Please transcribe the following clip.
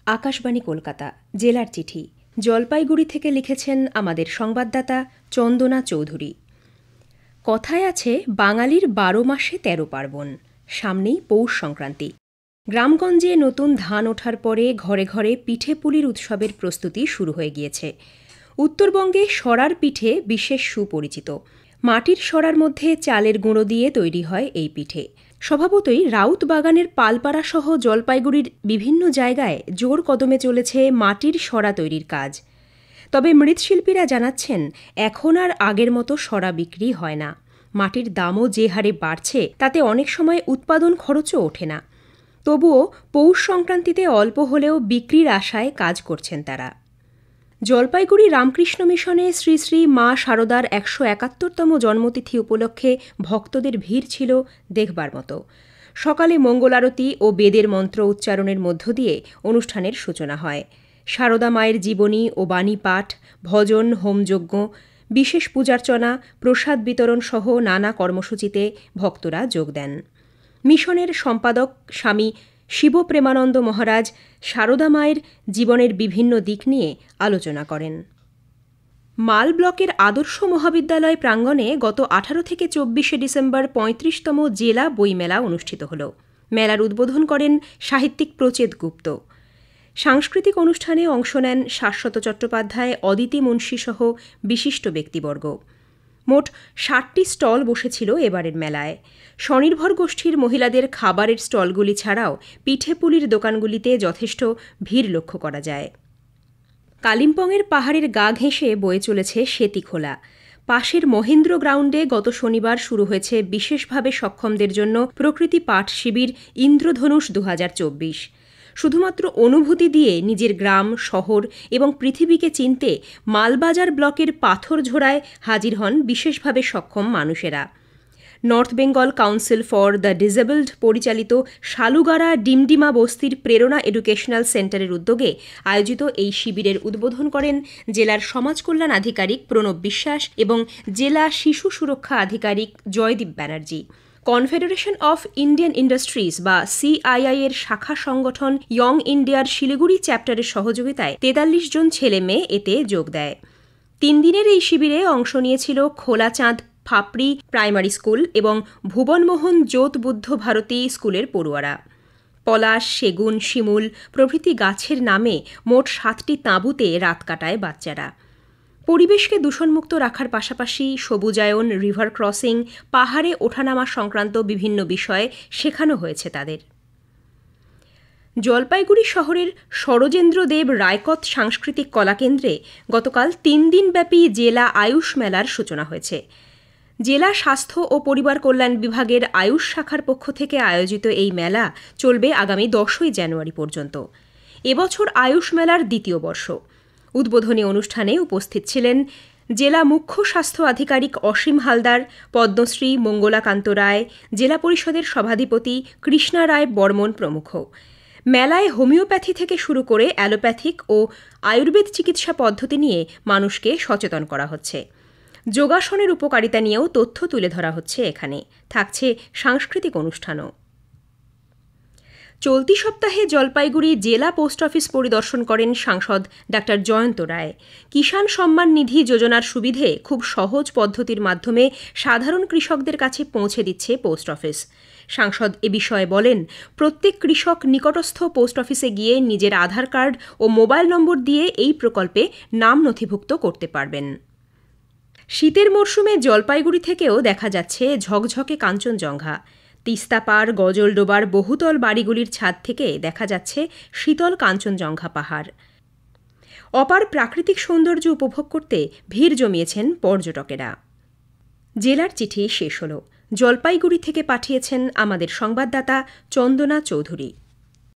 আকাশবাণী কলকাতা জেলার চিঠি জলপাইগুড়ি থেকে লিখেছেন আমাদের সংবাদদাতা চন্দনা চৌধুরী। কথায় আছে বাঙালির ১২ মাসে ১৩ পার্বণ, সামনেই পৌষ সংক্রান্তি। গ্রামগঞ্জে নতুন ধান ওঠার পরে ঘরে ঘরে পিঠে পুলির উৎসবের প্রস্তুতি শুরু হয়ে গিয়েছে। উত্তরবঙ্গে সরার পিঠে বিশেষ সুপরিচিত। মাটির সরার মধ্যে চালের গুঁড়ো দিয়ে তৈরি হয় এই পিঠে। স্বভাবতই রাউত বাগানের পালপাড়া সহ জলপাইগুড়ির বিভিন্ন জায়গায় জোর কদমে চলেছে মাটির সরা তৈরির কাজ। তবে মৃৎশিল্পীরা জানাচ্ছেন এখন আর আগের মতো সরা বিক্রি হয় না। মাটির দামও যে হারে বাড়ছে তাতে অনেক সময় উৎপাদন খরচও ওঠে না। তবুও পৌষ সংক্রান্তিতে অল্প হলেও বিক্রির আশায় কাজ করছেন তারা। জলপাইগুড়ি রামকৃষ্ণ মিশনে শ্রী শ্রী মা শারদার ১৭১তম জন্মতিথি উপলক্ষে ভক্তদের ভিড় ছিল দেখবার মতো। সকালে মঙ্গলারতি ও বেদের মন্ত্র উচ্চারণের মধ্য দিয়ে অনুষ্ঠানের সূচনা হয়। শারদা মায়ের জীবনী ও বাণী পাঠ, ভজন, হোমযজ্ঞ, বিশেষ পূজার্চনা, প্রসাদ বিতরণ সহ নানা কর্মসূচিতে ভক্তরা যোগ দেন। মিশনের সম্পাদক স্বামী শিবপ্রেমানন্দ মহারাজ শারদা মায়ের জীবনের বিভিন্ন দিক নিয়ে আলোচনা করেন। মাল ব্লকের আদর্শ মহাবিদ্যালয় প্রাঙ্গণে গত ১৮ থেকে ২৪ ডিসেম্বর ৩৫তম জেলা বইমেলা অনুষ্ঠিত হল। মেলার উদ্বোধন করেন সাহিত্যিক প্রচেত গুপ্ত। সাংস্কৃতিক অনুষ্ঠানে অংশ নেন শাশ্বত চট্টোপাধ্যায়, অদিতি মুন্সী সহ বিশিষ্ট ব্যক্তিবর্গ। মোট ৬০টি স্টল বসেছিল এবারের মেলায়। স্বনির্ভর গোষ্ঠীর মহিলাদের খাবারের স্টলগুলি ছাড়াও পিঠেপুলির দোকানগুলিতে যথেষ্ট ভিড় লক্ষ্য করা যায়। কালিম্পংয়ের পাহাড়ের গা ঘেঁষে বয়ে চলেছে সেতিখোলা। পাশের মহেন্দ্র গ্রাউন্ডে গত শনিবার শুরু হয়েছে বিশেষভাবে সক্ষমদের জন্য প্রকৃতি পাঠ শিবির ইন্দ্রধনুষ ২০২৪। শুধুমাত্র অনুভূতি দিয়ে নিজের গ্রাম, শহর এবং পৃথিবীকে চিনতে মালবাজার ব্লকের পাথরঝোড়ায় হাজির হন বিশেষভাবে সক্ষম মানুষেরা। North Bengal council for the disabled পরিচালিত শালুগাড়া ডিমডিমা বস্তির প্রেরণা এডুকেশনাল সেন্টারের উদ্যোগে আয়োজিত এই শিবিরের উদ্বোধন করেন জেলার সমাজ কল্যাণ আধিকারিক প্রণব বিশ্বাস এবং জেলা শিশু সুরক্ষা আধিকারিক Joydeep Banerjee. Confederation of Indian industries বা সিআইআই এর শাখা সংগঠন ইয়ং ইন্ডিয়ার শিলিগুড়ি চ্যাপ্টারের সহযোগিতায় ৪৩ জন ছেলে মেয়ে এতে যোগ দেয়। ৩ দিনের এই শিবিরে অংশ নিয়েছিল খোলাচাঁদ ফাপড়ি প্রাইমারি স্কুল এবং ভুবনমোহন জ্যোত বুদ্ধ ভারতী স্কুলের পড়ুয়ারা। পলাশ, সেগুন, শিমুল প্রভৃতি গাছের নামে মোট ৭টি তাঁবুতে রাত কাটায় বাচ্চারা। পরিবেশকে দূষণমুক্ত রাখার পাশাপাশি সবুজায়ন, রিভার ক্রসিং, পাহাড়ে ওঠানামা সংক্রান্ত বিভিন্ন বিষয়ে শেখানো হয়েছে তাদের। জলপাইগুড়ি শহরের সরোজেন্দ্র দেব রায়কত সাংস্কৃতিক কলাকেন্দ্রে গতকাল ৩ দিনব্যাপী জেলা আয়ুষ মেলার সূচনা হয়েছে। জেলা স্বাস্থ্য ও পরিবার কল্যাণ বিভাগের আয়ুষ শাখার পক্ষ থেকে আয়োজিত এই মেলা চলবে আগামী ১০ই জানুয়ারি পর্যন্ত। এবছর আয়ুষ মেলার ২য় বর্ষ। উদ্বোধনী অনুষ্ঠানে উপস্থিত ছিলেন জেলা মুখ্য স্বাস্থ্য আধিকারিক অসীম হালদার, পদ্মশ্রী মঙ্গলাকান্ত রায়, জেলা পরিষদের সভাধিপতি কৃষ্ণা রায় বর্মন প্রমুখ। মেলায় হোমিওপ্যাথি থেকে শুরু করে অ্যালোপ্যাথিক ও আয়ুর্বেদ চিকিৎসা পদ্ধতি নিয়ে মানুষকে সচেতন করা হচ্ছে। যোগাসনের উপকারিতা নিয়েও তথ্য তুলে ধরা হচ্ছে এখানে। থাকছে সাংস্কৃতিক অনুষ্ঠানও। চলতি সপ্তাহে জলপাইগুড়ি জেলা পোস্ট অফিস পরিদর্শন করেন সাংসদ ডা জয়ন্ত রায়। কিষাণ সম্মান নিধি যোজনার সুবিধে খুব সহজ পদ্ধতির মাধ্যমে সাধারণ কৃষকদের কাছে পৌঁছে দিচ্ছে পোস্ট অফিস। সাংসদ এ বিষয়ে বলেন, প্রত্যেক কৃষক নিকটস্থ পোস্ট অফিসে গিয়ে নিজের আধার কার্ড ও মোবাইল নম্বর দিয়ে এই প্রকল্পে নাম নথিভুক্ত করতে পারবেন। শীতের মরশুমে জলপাইগুড়ি থেকেও দেখা যাচ্ছে ঝকঝকে কাঞ্চনজঙ্ঘা। তিস্তা পার, গজলডোবার বহুতল বাড়িগুলির ছাদ থেকে দেখা যাচ্ছে শীতল কাঞ্চনজঙ্ঘা পাহাড়। অপার প্রাকৃতিক সৌন্দর্য উপভোগ করতে ভিড় জমিয়েছেন পর্যটকেরা। জেলার চিঠি শেষ হল। জলপাইগুড়ি থেকে পাঠিয়েছেন আমাদের সংবাদদাতা চন্দনা চৌধুরী।